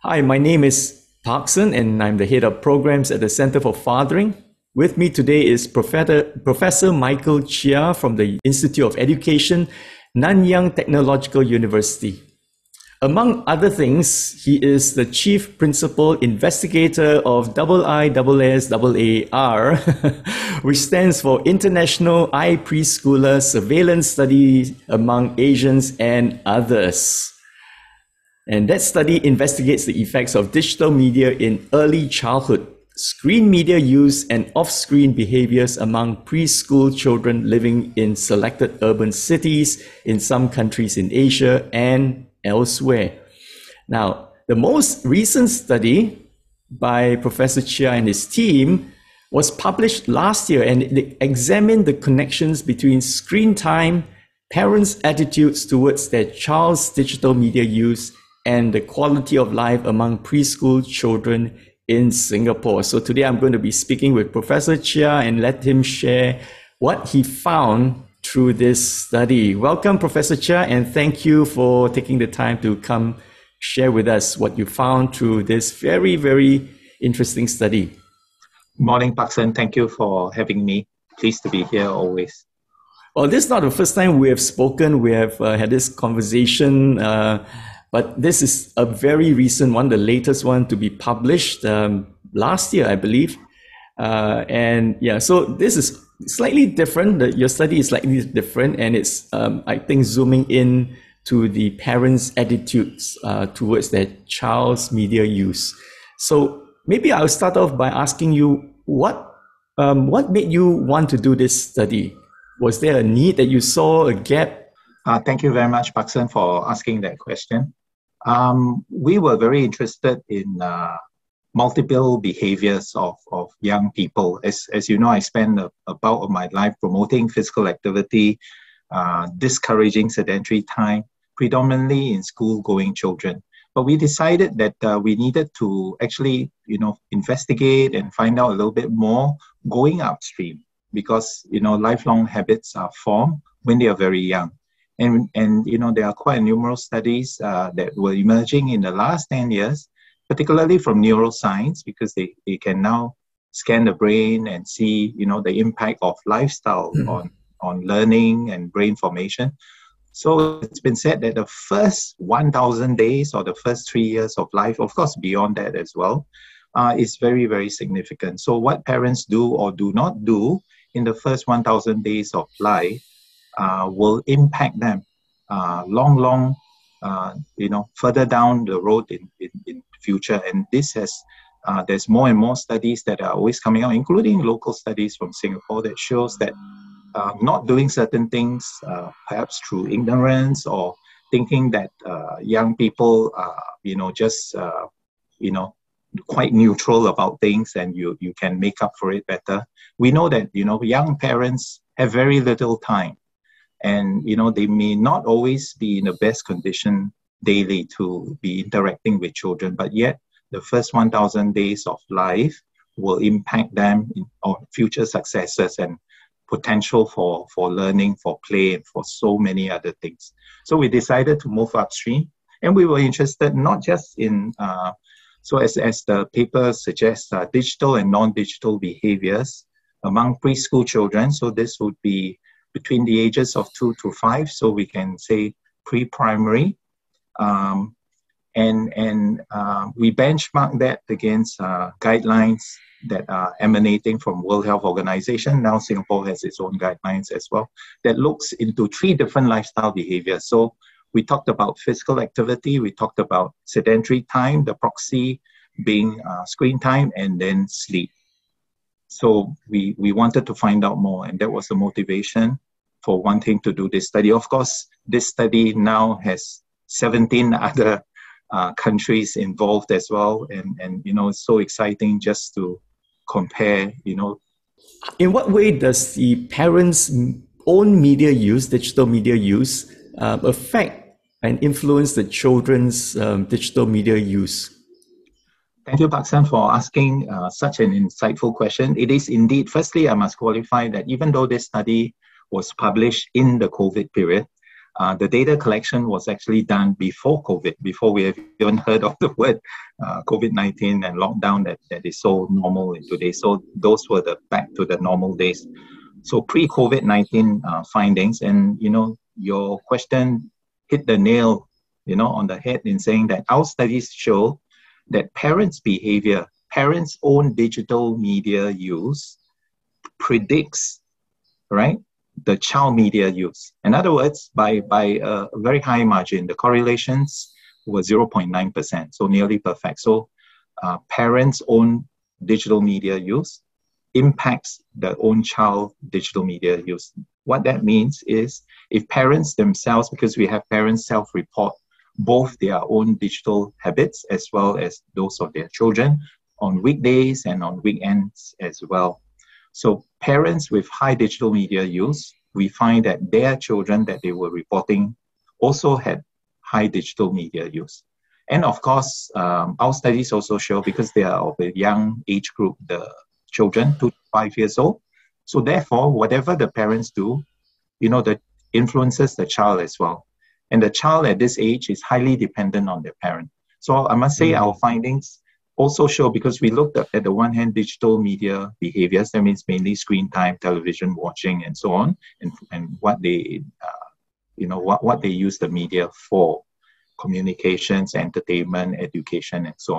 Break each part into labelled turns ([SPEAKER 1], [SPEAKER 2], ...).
[SPEAKER 1] Hi, my name is Parkson and I'm the head of programs at the Center for Fathering. With me today is Professor Michael Chia from the Institute of Education, Nanyang Technological University. Among other things, he is the Chief Principal Investigator of IISSAAR, which stands for International Ipreschooler Surveillance Study among Asians and Others. And that study investigates the effects of digital media in early childhood, screen media use, and off-screen behaviors among preschool children living in selected urban cities in some countries in Asia and elsewhere. Now, the most recent study by Professor Chia and his team was published last year, and it examined the connections between screen time, parents' attitudes towards their child's digital media use, and the quality of life among preschool children in Singapore. So today I'm going to be speaking with Professor Chia and let him share what he found through this study. Welcome, Professor Chia, and thank you for taking the time to come share with us what you found through this very, very interesting study.
[SPEAKER 2] Morning, Parkson. Thank you for having me. Pleased to be here always.
[SPEAKER 1] Well, this is not the first time we have spoken. We have had this conversation, but this is a very recent one, the latest one to be published last year, I believe. And yeah, so this is slightly different. Your study is slightly different, and it's, I think, zooming in to the parents' attitudes towards their child's media use. So maybe I'll start off by asking you, what made you want to do this study? Was there a need that you saw, a gap?
[SPEAKER 2] Thank you very much, Parkson, for asking that question. We were very interested in multiple behaviors of young people. As you know, I spend a bulk of my life promoting physical activity, discouraging sedentary time, predominantly in school-going children. But we decided that we needed to actually, investigate and find out a little bit more going upstream, because, lifelong habits are formed when they are very young. And there are quite numerous studies that were emerging in the last 10 years, particularly from neuroscience, because they can now scan the brain and see, the impact of lifestyle on learning and brain formation. So it's been said that the first 1,000 days or the first 3 years of life, of course, beyond that as well, is very, very significant. So what parents do or do not do in the first 1,000 days of life will impact them long, further down the road in future. And this has, there's more and more studies that are always coming out, including local studies from Singapore, that shows that not doing certain things, perhaps through ignorance or thinking that young people are, quite neutral about things and you can make up for it better. We know that, young parents have very little time. And, they may not always be in the best condition daily to be interacting with children, but yet the first 1,000 days of life will impact them on future successes and potential for learning, for play, and for so many other things. So we decided to move upstream, and we were interested not just in, as the paper suggests, digital and non-digital behaviors among preschool children. So this would be between the ages of 2 to 5, so we can say pre-primary. We benchmark that against guidelines that are emanating from World Health Organization. Now Singapore has its own guidelines as well, that looks into 3 different lifestyle behaviors. So we talked about physical activity, we talked about sedentary time, the proxy being screen time, and then sleep. So we wanted to find out more, and that was the motivation for wanting to do this study. Of course, this study now has 17 other countries involved as well, and it's so exciting just to compare.
[SPEAKER 1] In what way does the parents' own media use, digital media use, affect and influence the children's digital media use?
[SPEAKER 2] Thank you, Parkson, for asking such an insightful question. It is indeed, firstly, I must qualify that even though this study was published in the COVID period, The data collection was actually done before COVID, before we have even heard of the word COVID-19 and lockdown that is so normal in today. So those were the back to the normal days. So pre-COVID-19 findings, and your question hit the nail, on the head in saying that our studies show that parents' behavior, parents' own digital media use predicts, right, the child media use. In other words, by a very high margin, the correlations were 0.9%, so nearly perfect. So parents' own digital media use impacts their own child digital media use. What that means is if parents themselves, because we have parents self-report both their own digital habits as well as those of their children on weekdays and on weekends as well. So parents with high digital media use, we find that their children that they were reporting also had high digital media use. And of course, our studies also show, because they are of a young age group, the children 2 to 5 years old. So therefore, whatever the parents do, that influences the child as well. And the child at this age is highly dependent on their parent. So I must say our findings also show, because we looked at the one hand, digital media behaviors, that means mainly screen time, television watching, and so on, and what they, what they use the media for, communications, entertainment, education, and so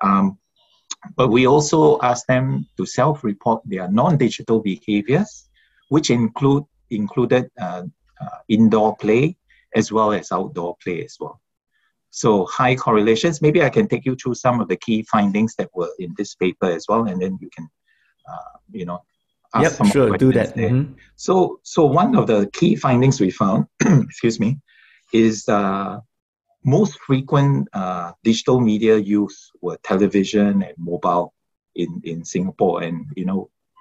[SPEAKER 2] on. But we also asked them to self-report their non-digital behaviors, which included indoor play as well as outdoor play as well. So high correlations. Maybe I can take you through some of the key findings that were in this paper as well, and then you can, ask some
[SPEAKER 1] sure, do that.
[SPEAKER 2] So one of the key findings we found, excuse me, is most frequent digital media use were television and mobile in Singapore, and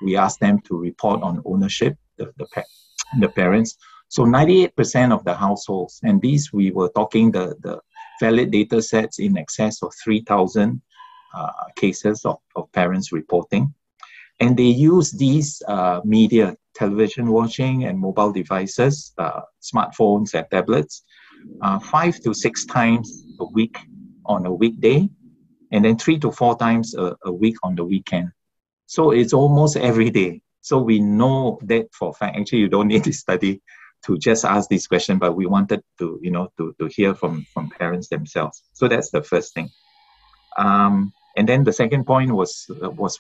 [SPEAKER 2] we asked them to report on ownership, the parents. So 98% of the households, and these we were talking the valid data sets in excess of 3,000 cases of parents reporting. And they use these media, television watching and mobile devices, smartphones and tablets, 5 to 6 times a week on a weekday, and then 3 to 4 times a week on the weekend. So it's almost every day. So we know that for a fact. Actually, you don't need to study to just ask this question, but we wanted to, to hear from parents themselves. So that's the first thing. And then the second point was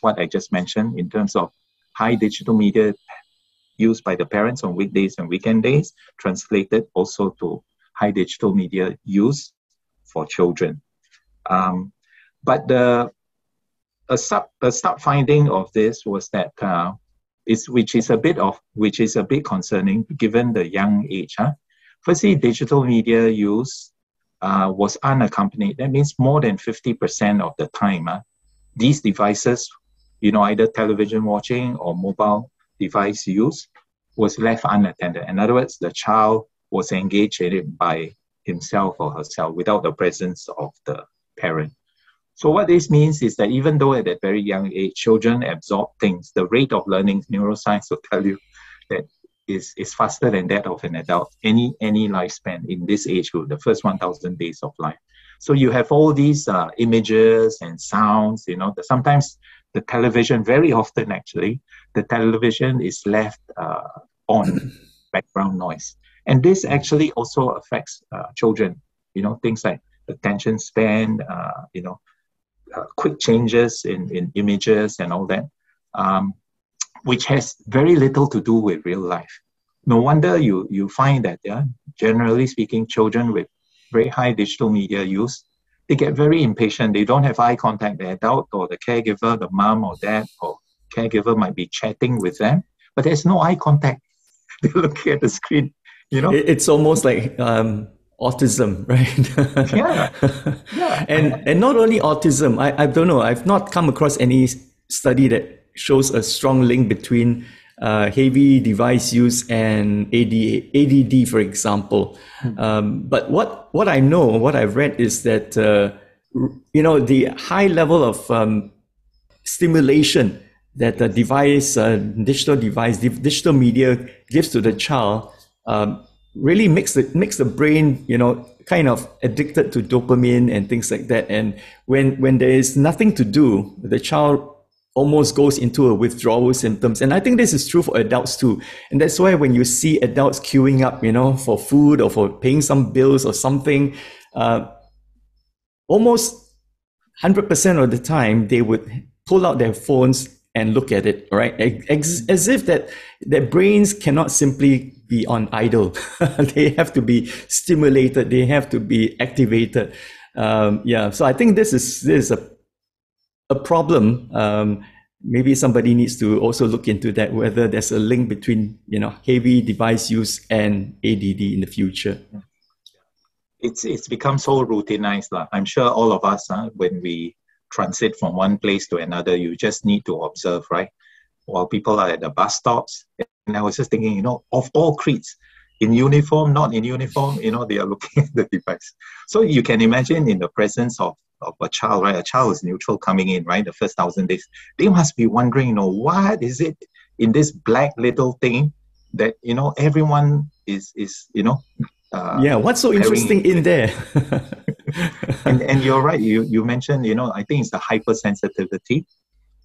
[SPEAKER 2] what I just mentioned in terms of high digital media used by the parents on weekdays and weekend days, translated also to high digital media use for children. But a sub finding of this was that which is a bit concerning given the young age. Firstly, digital media use was unaccompanied. That means more than 50% of the time, these devices, either television watching or mobile device use, was left unattended. In other words, the child was engaged in it by himself or herself without the presence of the parent. So what this means is that even though at that very young age, children absorb things, the rate of learning, neuroscience will tell you that is faster than that of an adult, any lifespan in this age group, the first 1,000 days of life. So you have all these images and sounds, sometimes the television, very often actually, the television is left on background noise. And this actually also affects children, things like attention span, quick changes in images and all that, which has very little to do with real life. No wonder you find that, generally speaking, children with very high digital media use, they get very impatient. They don't have eye contact. The adult or the caregiver, the mom or dad or caregiver might be chatting with them, but there's no eye contact. They're looking at the screen,
[SPEAKER 1] It's almost like autism, right?
[SPEAKER 2] Yeah.
[SPEAKER 1] And not only autism, I don't know, I've not come across any study that shows a strong link between heavy device use and ADD, for example. But what I know, what I've read is that, the high level of stimulation that the digital media gives to the child really makes the brain, kind of addicted to dopamine and things like that. And when there is nothing to do, the child almost goes into a withdrawal symptoms. And I think this is true for adults too. And that's why when you see adults queuing up, for food or for paying some bills or something, almost 100% of the time, they would pull out their phones and look at it, right? As if that their brains cannot simply be on idle. They have to be stimulated. They have to be activated. So I think this is a problem. Maybe somebody needs to also look into that, whether there's a link between, heavy device use and ADD in the future.
[SPEAKER 2] It's become so routinized. I'm sure all of us, when we transit from one place to another, you just need to observe, right? While people are at the bus stops. And I was just thinking, of all creeds, in uniform, not in uniform, they are looking at the device. So you can imagine in the presence of a child, right? A child is neutral coming in, right? The first 1,000 days. They must be wondering, what is it in this black little thing that, everyone is
[SPEAKER 1] what's so interesting in there?
[SPEAKER 2] and you're right. You mentioned, I think it's the hypersensitivity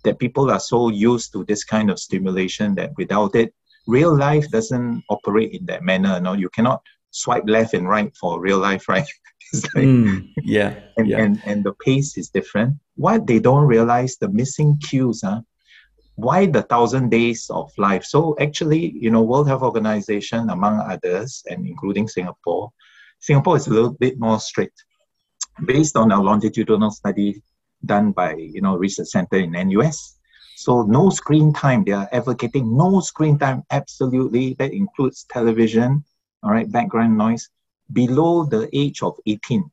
[SPEAKER 2] that people are so used to this kind of stimulation that without it, real life doesn't operate in that manner. No, you cannot swipe left and right for real life, right? It's like, and the pace is different. What they don't realize, the missing cues, why the 1,000 days of life? So actually, World Health Organization, among others, and including Singapore is a little bit more strict. Based on a longitudinal study done by, research center in NUS. So no screen time, they are advocating no screen time, absolutely. That includes television, all right, background noise, below the age of 18.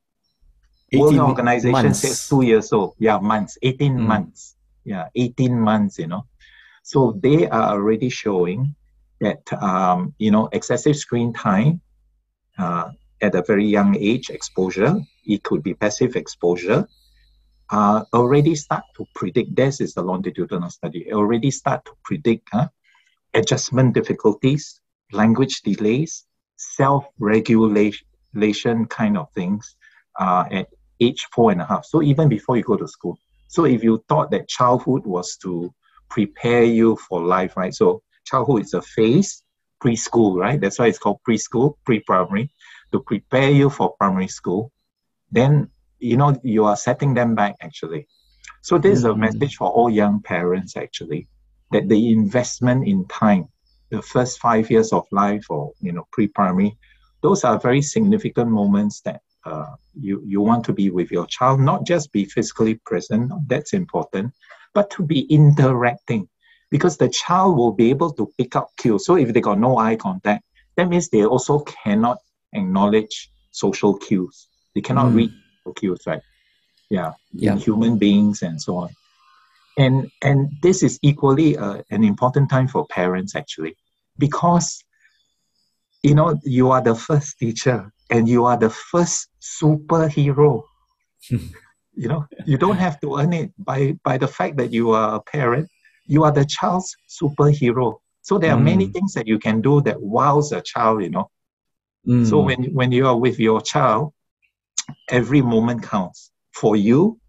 [SPEAKER 1] 18
[SPEAKER 2] World Health Organization
[SPEAKER 1] months.
[SPEAKER 2] says 2 years old. Yeah, months, 18 months. Yeah, 18 months, So they are already showing that, excessive screen time at a very young age, exposure, it could be passive exposure, already start to predict, this is the longitudinal study, already start to predict adjustment difficulties, language delays, self-regulation kind of things at age 4.5. So even before you go to school. So if you thought that childhood was to prepare you for life, right? So childhood is a phase, preschool, right? That's why it's called preschool, pre-primary, to prepare you for primary school. Then, you are setting them back actually. So this is a message for all young parents actually, that the investment in time, the first 5 years of life or, pre-primary, those are very significant moments that you want to be with your child, not just be physically present, that's important, but to be interacting, because the child will be able to pick up cues. So if they got no eye contact, that means they also cannot acknowledge social cues. They cannot read social cues, right? In human beings and so on. And this is equally an important time for parents actually, because you are the first teacher and you are the first superhero. You don't have to earn it by the fact that you are a parent. You are the child's superhero. So there are many things that you can do that wows a child, So when you are with your child, every moment counts for you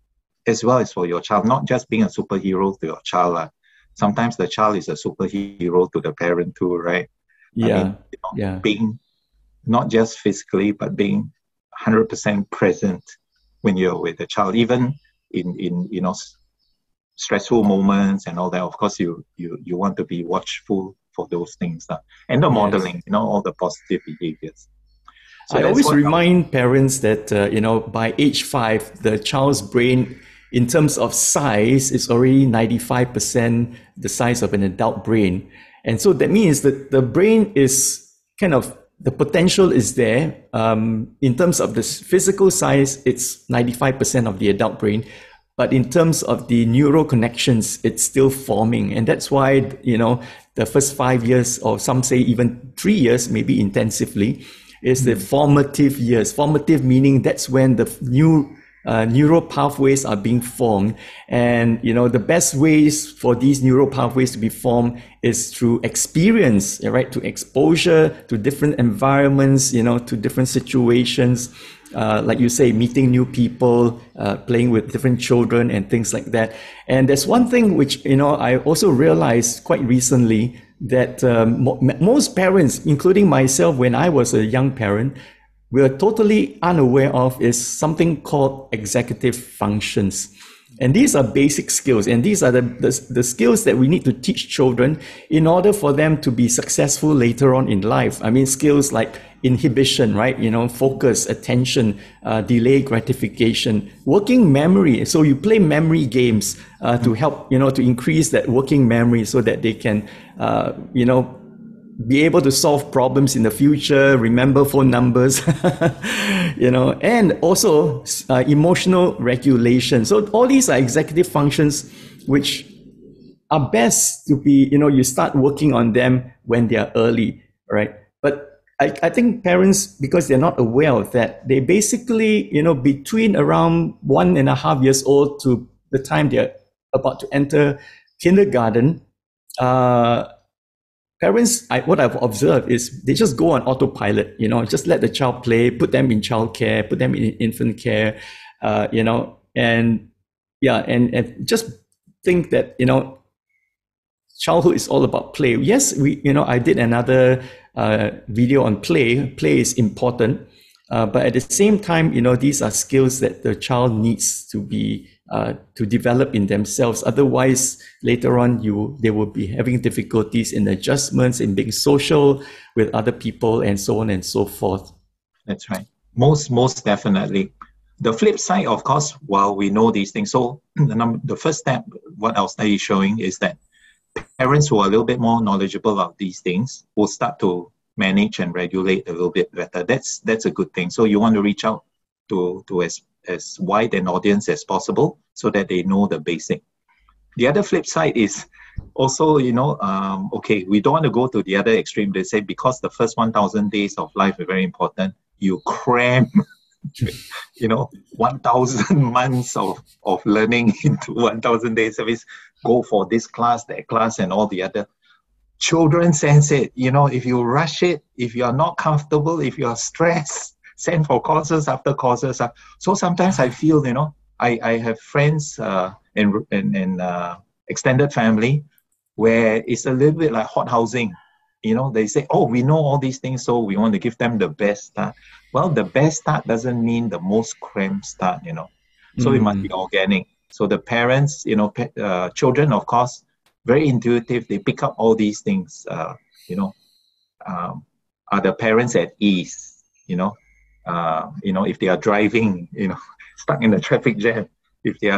[SPEAKER 2] as well as for your child, not just being a superhero to your child. Sometimes the child is a superhero to the parent too, right? Being not just physically, but being 100% present when you're with the child, even in stressful moments and all that. Of course, you want to be watchful for those things, and the modeling, all the positive behaviors. So
[SPEAKER 1] I always remind parents that by age 5, the child's brain, in terms of size, is already 95% the size of an adult brain, and so that means that the brain is kind of, the potential is there. In terms of the physical size, it's 95% of the adult brain. But in terms of the neural connections, it's still forming. And that's why, the first 5 years, or some say even 3 years, maybe intensively, is the formative years. Formative meaning that's when the new neural pathways are being formed. And, the best ways for these neural pathways to be formed is through experience, right? To exposure to different environments, to different situations. Like you say, meeting new people, playing with different children and things like that. And there's one thing which, I also realized quite recently that most parents, including myself when I was a young parent, we're totally unaware of is something called executive functions. And these are basic skills, and these are the skills that we need to teach children in order for them to be successful later on in life. I mean, skills like inhibition, right? Focus, attention, delay gratification, working memory. So you play memory games to help, to increase that working memory so that they can, be able to solve problems in the future, remember phone numbers, and also emotional regulation. So all these are executive functions which are best to be, you start working on them when they are early, right? But I think parents, because they're not aware of that, they basically, between around 1.5 years old to the time they're about to enter kindergarten, parents, what I've observed is they just go on autopilot, just let the child play, put them in childcare, put them in infant care, and just think that, childhood is all about play. Yes, I did another video on play. Play is important, but at the same time, these are skills that the child needs to be to develop in themselves. Otherwise, later on, they will be having difficulties in adjustments, in being social with other people, and so on and so forth.
[SPEAKER 2] That's right. Most definitely. The flip side, of course, while we know these things, so the first step, what our study is showing is that parents who are a little bit more knowledgeable about these things will start to manage and regulate a little bit better. That's a good thing. So you want to reach out to as wide an audience as possible so that they know the basic. The other flip side is also, okay, we don't want to go to the other extreme. They say because the first 1,000 days of life are very important, you cram 1,000 months of learning into 1,000 days service, go for this class, that class, and all the other. Children sense it. If you rush it, if you are not comfortable, if you are stressed, send for courses after courses. So sometimes I feel, I have friends and extended family where it's a little bit like hot housing. They say, oh, we know all these things, so we want to give them the best start. Well, the best start doesn't mean the most cramped start, So it must be organic. So the parents, children, of course, very intuitive. They pick up all these things, are the parents at ease, if they are driving, stuck in the traffic jam, if they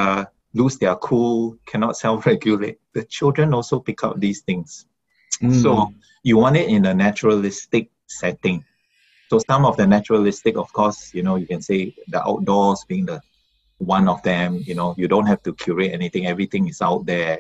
[SPEAKER 2] lose their cool, cannot self-regulate, the children also pick up these things. So you want it in a naturalistic setting. So some of the naturalistic, of course, you can say the outdoors being the one of them, you don't have to curate anything. Everything is out there,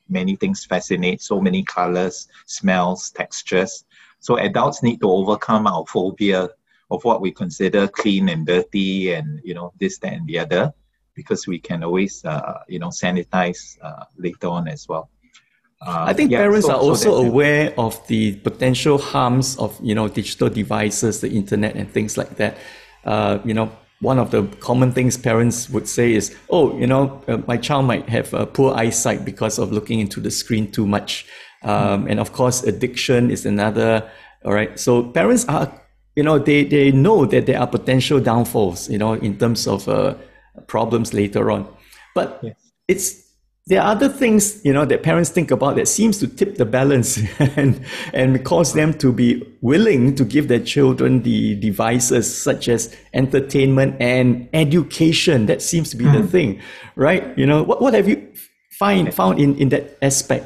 [SPEAKER 2] many things fascinate, so many colors, smells, textures. So adults need to overcome our phobia of what we consider clean and dirty and, this, that, and the other, because we can always, sanitize later on as well.
[SPEAKER 1] I think parents are also aware of the potential harms of, digital devices, the internet and things like that. One of the common things parents would say is, my child might have a poor eyesight because of looking into the screen too much. And of course, addiction is another. All right. So parents are, they know that there are potential downfalls, in terms of problems later on. But there are other things, that parents think about that seems to tip the balance and cause them to be willing to give their children the devices such as entertainment and education. That seems to be the thing, right? What have you found in that aspect?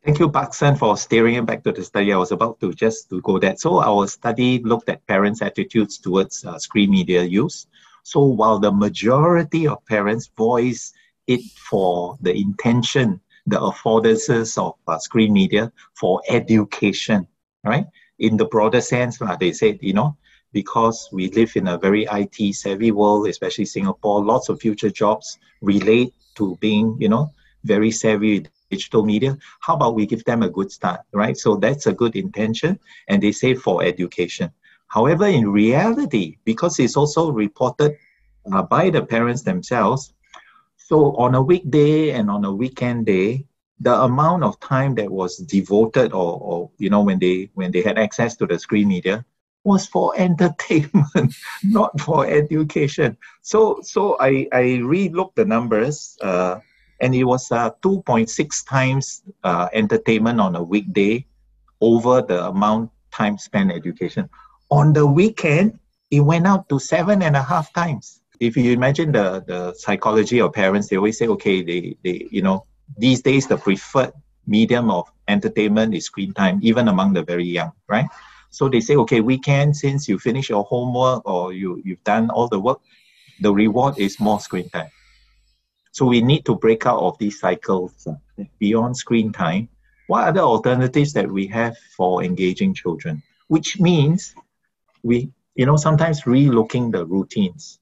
[SPEAKER 2] Thank you, Baksan, for steering it back to the study. I was about to go that. So our study looked at parents' attitudes towards screen media use. So while the majority of parents voice it for the intention, the affordances of screen media for education, right? In the broader sense, they said, because we live in a very IT savvy world, especially Singapore. Lots of future jobs relate to being, very savvy with digital media. How about we give them a good start, right? So that's a good intention, and they say for education. However, in reality, because it's also reported by the parents themselves, so on a weekday and on a weekend day, the amount of time that was devoted, or when they had access to the screen media, was for entertainment, not for education. So I re-looked the numbers, and it was 2.6 times entertainment on a weekday over the amount time spent education. On the weekend, it went up to 7.5 times. If you imagine the psychology of parents, they always say, okay, they these days the preferred medium of entertainment is screen time, even among the very young, right? So they say, okay, weekend, since you finish your homework or you've done all the work, the reward is more screen time. So we need to break out of these cycles beyond screen time. What are the alternatives that we have for engaging children? Which means we, sometimes re-looking the routines.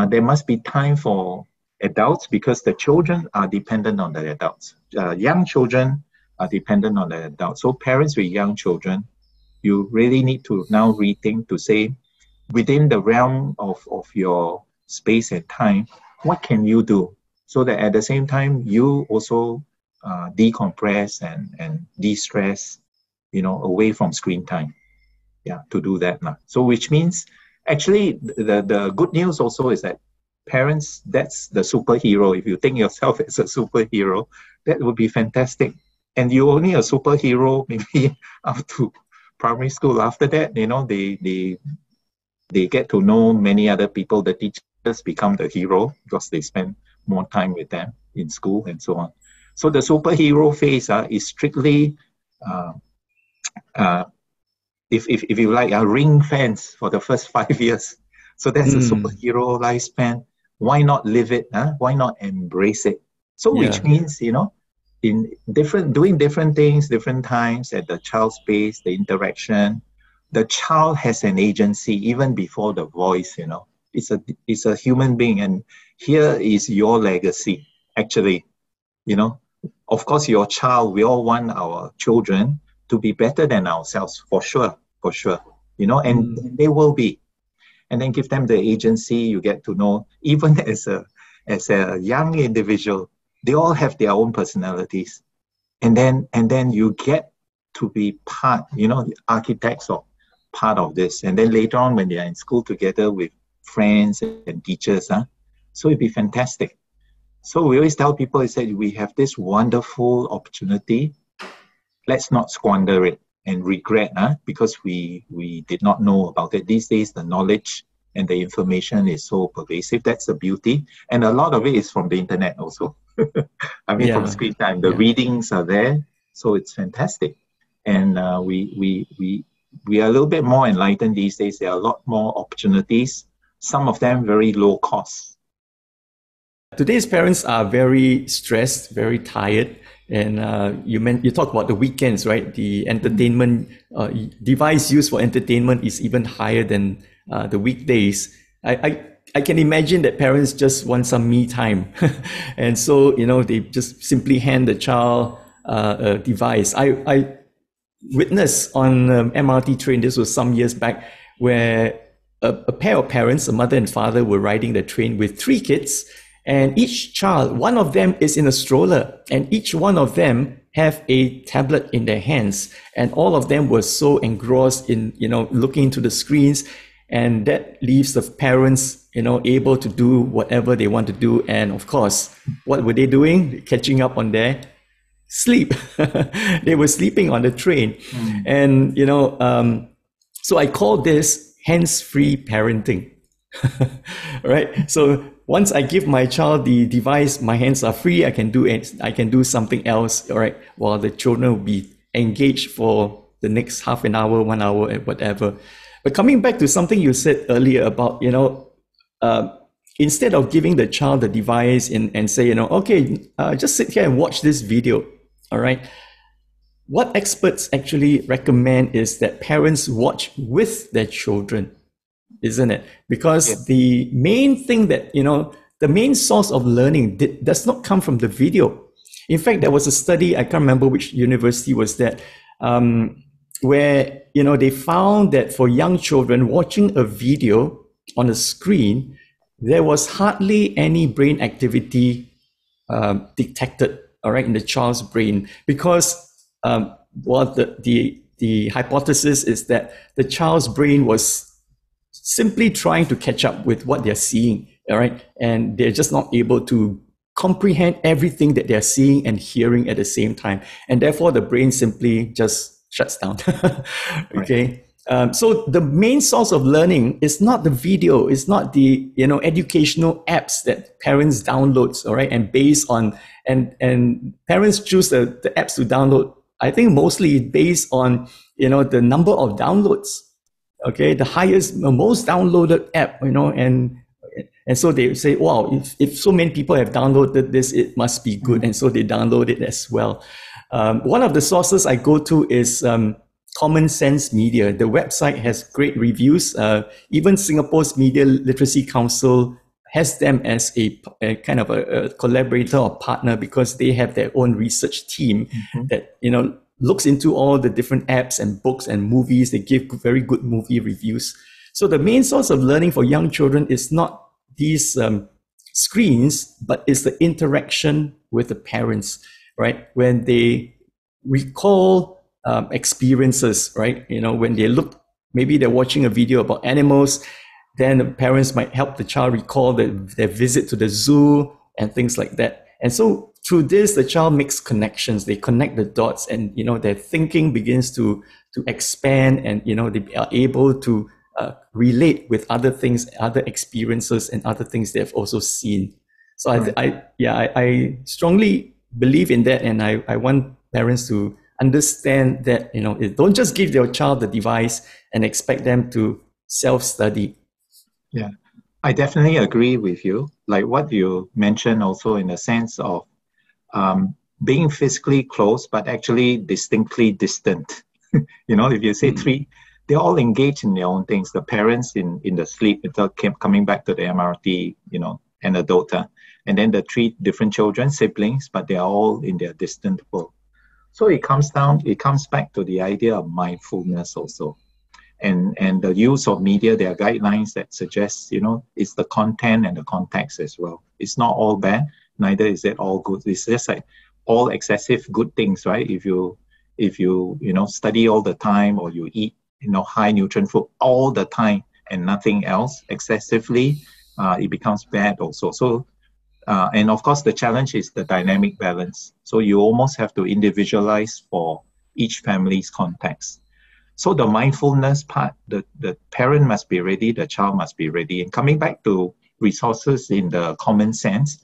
[SPEAKER 2] There must be time for adults because the children are dependent on the adults. Young children are dependent on the adults. So parents with young children, you really need to now rethink to say, within the realm of your space and time, what can you do? So that at the same time, you also decompress and de-stress, away from screen time. Yeah, to do that now. So which means, actually, the good news also is that parents, that's the superhero. If you think yourself as a superhero, that would be fantastic. And you're only a superhero maybe up to primary school. After that, they get to know many other people. The teachers become the hero because they spend more time with them in school and so on. So the superhero phase is strictly, if you like, a ring fence for the first 5 years. So that's a superhero lifespan. Why not live it? Why not embrace it? So which means, in doing different things, different times at the child's pace, the interaction, the child has an agency even before the voice, It's a human being, and here is your legacy, actually, Of course, your child, we all want our children to be better than ourselves, for sure, and they will be. And then give them the agency. You get to know, even as a young individual, they all have their own personalities. And then you get to be part, architects of part of this. And then later on, when they are in school together with friends and teachers, so it'd be fantastic. So we always tell people, we have this wonderful opportunity. Let's not squander it and regret, because we did not know about it. These days, the knowledge and the information is so pervasive. That's the beauty. And a lot of it is from the internet also. From screen time. The readings are there. So it's fantastic. And we are a little bit more enlightened these days. There are a lot more opportunities. Some of them very low cost.
[SPEAKER 1] Today's parents are very stressed, very tired. And you talk about the weekends, right? The entertainment device used for entertainment is even higher than the weekdays. I can imagine that parents just want some me time. And so, they just simply hand the child a device. I witnessed on MRT train, this was some years back, where a pair of parents, a mother and father, were riding the train with 3 kids. And each child, one of them is in a stroller, and each one of them have a tablet in their hands. And all of them were so engrossed in, looking into the screens. And that leaves the parents, able to do whatever they want to do. And of course, what were they doing? Catching up on their sleep. They were sleeping on the train. And, so I call this hands-free parenting. Right? So once I give my child the device, my hands are free. I can do something else, all right, while the children will be engaged for the next half an hour, 1 hour, and whatever. But coming back to something you said earlier about, instead of giving the child the device and say, okay, just sit here and watch this video, all right? What experts actually recommend is that parents watch with their children. isn't it?
[SPEAKER 2] Yeah.
[SPEAKER 1] Because the main thing that, the main source of learning does not come from the video. In fact, there was a study, I can't remember which university was that, where, they found that for young children watching a video on a screen, there was hardly any brain activity detected, all right, in the child's brain, because the hypothesis is that the child's brain was simply trying to catch up with what they're seeing, all right, and they're just not able to comprehend everything that they're seeing and hearing at the same time, and therefore the brain simply just shuts down. Okay. So the main source of learning is not the video, it's not the educational apps that parents download, all right, and based on and parents choose the apps to download. I think mostly based on the number of downloads. Okay, the most downloaded app, and so they say, wow, if so many people have downloaded this, it must be good, and so they download it as well. One of the sources I go to is Common Sense Media. The website has great reviews. Even Singapore's Media Literacy Council has them as a kind of a collaborator or partner, because they have their own research team that looks into all the different apps and books and movies. They give very good movie reviews. So the main source of learning for young children is not these screens, but it's the interaction with the parents, right? When they recall experiences, right? When they look, maybe they're watching a video about animals, then the parents might help the child recall their visit to the zoo and things like that. And so through this, the child makes connections. They connect the dots, and their thinking begins to expand, and they are able to relate with other things, other experiences, and other things they've also seen. So I strongly believe in that, and I want parents to understand that don't just give your child the device and expect them to self-study.
[SPEAKER 2] Yeah, I definitely agree with you. Like what you mentioned, also in the sense of being physically close, but actually distinctly distant. If you say three, they're all engaged in their own things. The parents in the sleep, without coming back to the MRT, anecdote, and then the three different children, siblings, but they are all in their distant world. So it comes back to the idea of mindfulness also. And the use of media, there are guidelines that suggest, it's the content and the context as well. It's not all bad, neither is it all good. It's just like all excessive good things, right? If you study all the time, or you eat, high nutrient food all the time and nothing else excessively, it becomes bad also. So, and of course, the challenge is the dynamic balance. So you almost have to individualize for each family's context. So the mindfulness part, the parent must be ready, the child must be ready. And coming back to resources in the common sense,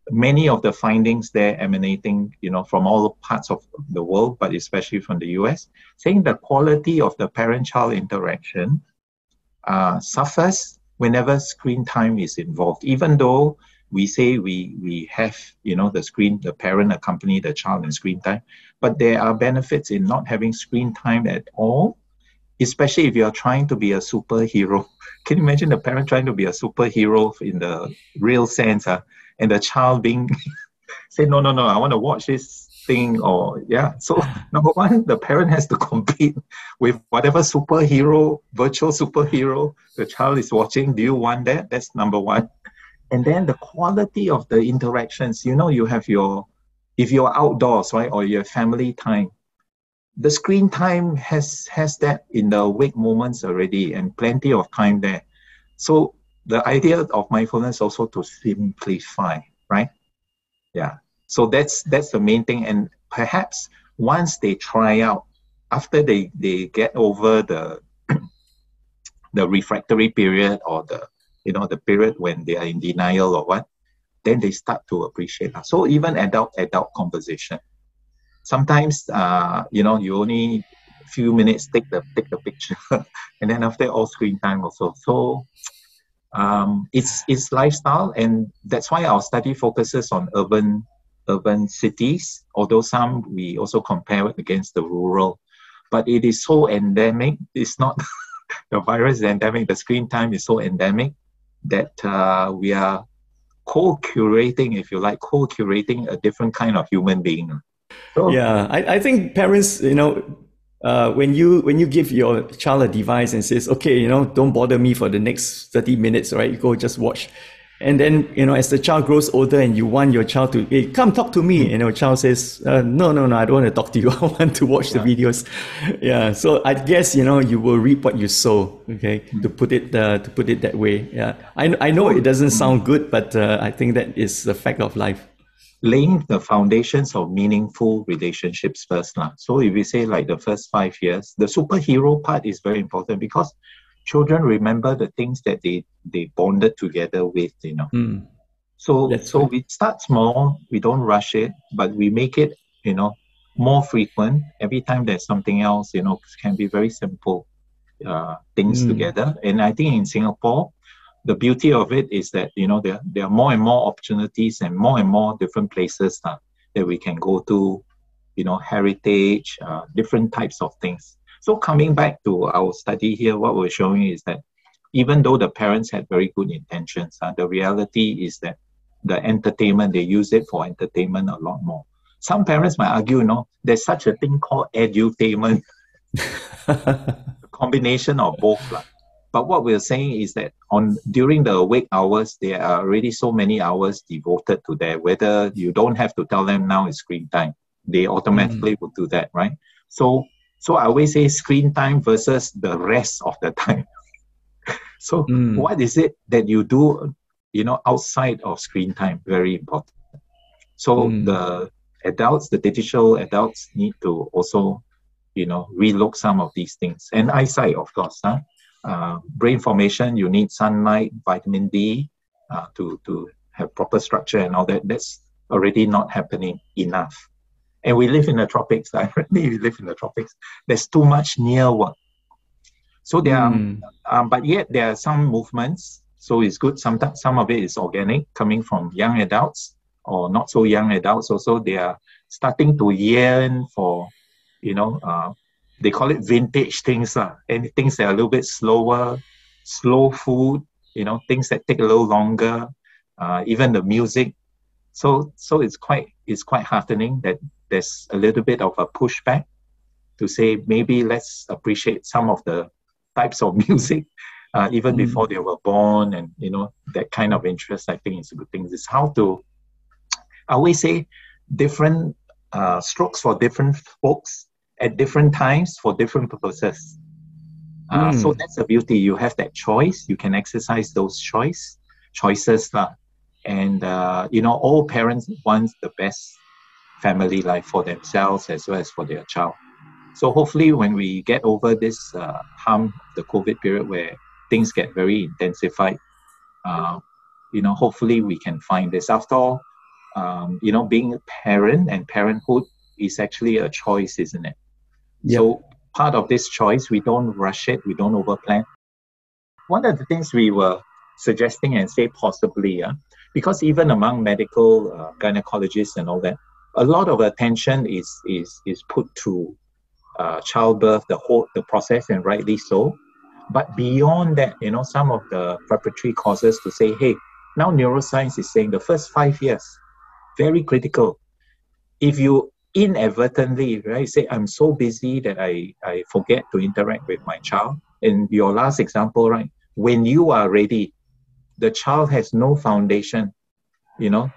[SPEAKER 2] many of the findings there emanating, from all parts of the world, but especially from the US, saying the quality of the parent-child interaction suffers whenever screen time is involved. Even though we say we have, the parent accompany the child in screen time, but there are benefits in not having screen time at all, especially if you're trying to be a superhero. Can you imagine the parent trying to be a superhero in the real sense, and the child being say, no, I want to watch this thing, or So number one, the parent has to compete with whatever virtual superhero the child is watching. Do you want that? That's number one. And then the quality of the interactions, you have if you're outdoors, right, or your family time, the screen time has that in the awake moments already, and plenty of time there. So the idea of mindfulness also to simplify, right? Yeah. So that's the main thing. And perhaps once they try out, after they get over the refractory period, or the period when they are in denial or what, then they start to appreciate. So even adult conversation. Sometimes you only a few minutes take the picture, and then after all screen time also. So it's lifestyle, and that's why our study focuses on urban cities, although some we also compare it against the rural. But it is so endemic, it's not The virus is endemic. The screen time is so endemic that we are co-curating, if you like, co-curating a different kind of human being. So,
[SPEAKER 1] Yeah, I think parents, when you give your child a device and says, okay, don't bother me for the next 30 minutes, right? You go just watch. And then, as the child grows older and you want your child to, hey, come talk to me. And your child says, no, I don't want to talk to you. I want to watch the videos. Yeah. So I guess, you will reap what you sow. Okay. To put it that way. Yeah. I know it doesn't sound good, but I think that is the fact of life.
[SPEAKER 2] Laying the foundations of meaningful relationships first. So if we say like the first 5 years, the superhero part is very important because children remember the things that they bonded together with, So right. We start small, we don't rush it, but we make it, more frequent. Every time there's something else, can be very simple things together. And I think in Singapore, the beauty of it is that, there are more and more opportunities and more different places that we can go to, heritage, different types of things. So coming back to our study here, what we're showing is that even though the parents had very good intentions, the reality is that the entertainment, they use it for entertainment a lot more. Some parents might argue, there's such a thing called edutainment, a combination of both. But what we're saying is that during the awake hours, there are already so many hours devoted to that, whether you don't have to tell them now it's screen time. They automatically will do that, right? So I always say screen time versus the rest of the time. So what is it that you do, outside of screen time? Very important. So the adults, the digital adults need to also, relook some of these things. And eyesight, of course. Brain formation, you need sunlight, vitamin D to have proper structure and all that. That's already not happening enough. And we live in the tropics. We live in the tropics. There's too much near work. So there are, but yet there are some movements. So it's good. Sometimes some of it is organic, coming from young adults or not so young adults. Also, they are starting to yearn for, they call it vintage things, and things that are a little bit slower, slow food, things that take a little longer, even the music. So it's quite heartening that there's a little bit of a pushback to say maybe let's appreciate some of the types of music even before they were born, and that kind of interest. I think is a good thing. It's how to, I always say, different strokes for different folks at different times for different purposes. So that's the beauty. You have that choice. You can exercise those choices. And, all parents want the best family life for themselves as well as for their child. So hopefully when we get over this hump, the COVID period where things get very intensified, hopefully we can find this. After all, being a parent and parenthood is actually a choice, isn't it? Yep. So part of this choice, we don't rush it, we don't overplan. One of the things we were suggesting and say possibly, because even among medical gynecologists and all that, a lot of attention is put to childbirth, the process, and rightly so. But beyond that, some of the preparatory causes to say, hey, now neuroscience is saying the first 5 years, very critical. If you inadvertently, right, say, I'm so busy that I forget to interact with my child. In your last example, right, when you are ready, the child has no foundation,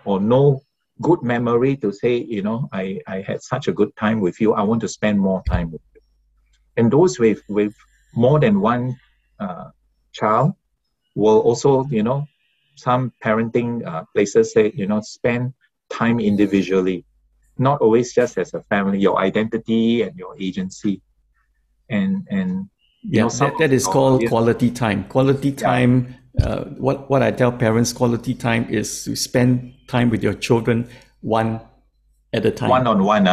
[SPEAKER 2] or no good memory to say, I had such a good time with you. I want to spend more time with you. And those with more than one child will also, some parenting places say, spend time individually, not always just as a family, your identity and your agency. And
[SPEAKER 1] that is called quality time. Quality time. What I tell parents, quality time is to spend time with your children one at a time.
[SPEAKER 2] One-on-one.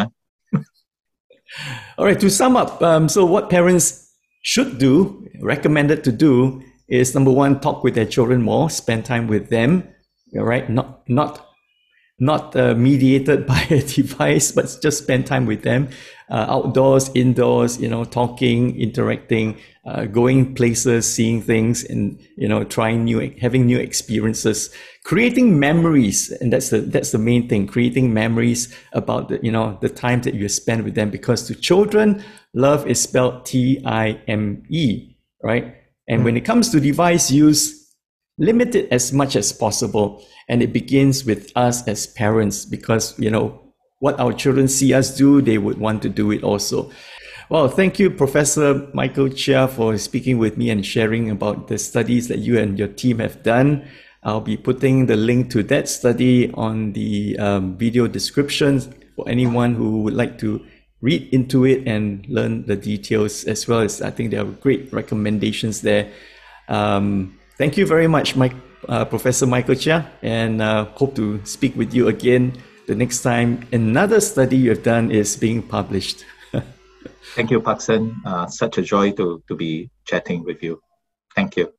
[SPEAKER 1] All right, to sum up, so what parents should do, recommended to do, is number one, talk with their children more, spend time with them. All right, not not mediated by a device, but just spend time with them, outdoors, indoors, talking, interacting, going places, seeing things, and having new experiences, creating memories. And that's the main thing, creating memories about the time that you spend with them, because to children, love is spelled Time, right? And when it comes to device use, limit it as much as possible. And it begins with us as parents, because, what our children see us do, they would want to do it also. Well, thank you, Professor Michael Chia, for speaking with me and sharing about the studies that you and your team have done. I'll be putting the link to that study on the video description for anyone who would like to read into it and learn the details, as well as I think there are great recommendations there. Thank you very much, Professor Michael Chia, and hope to speak with you again the next time another study you have done is being published.
[SPEAKER 2] Thank you, Paksen. Such a joy to be chatting with you. Thank you.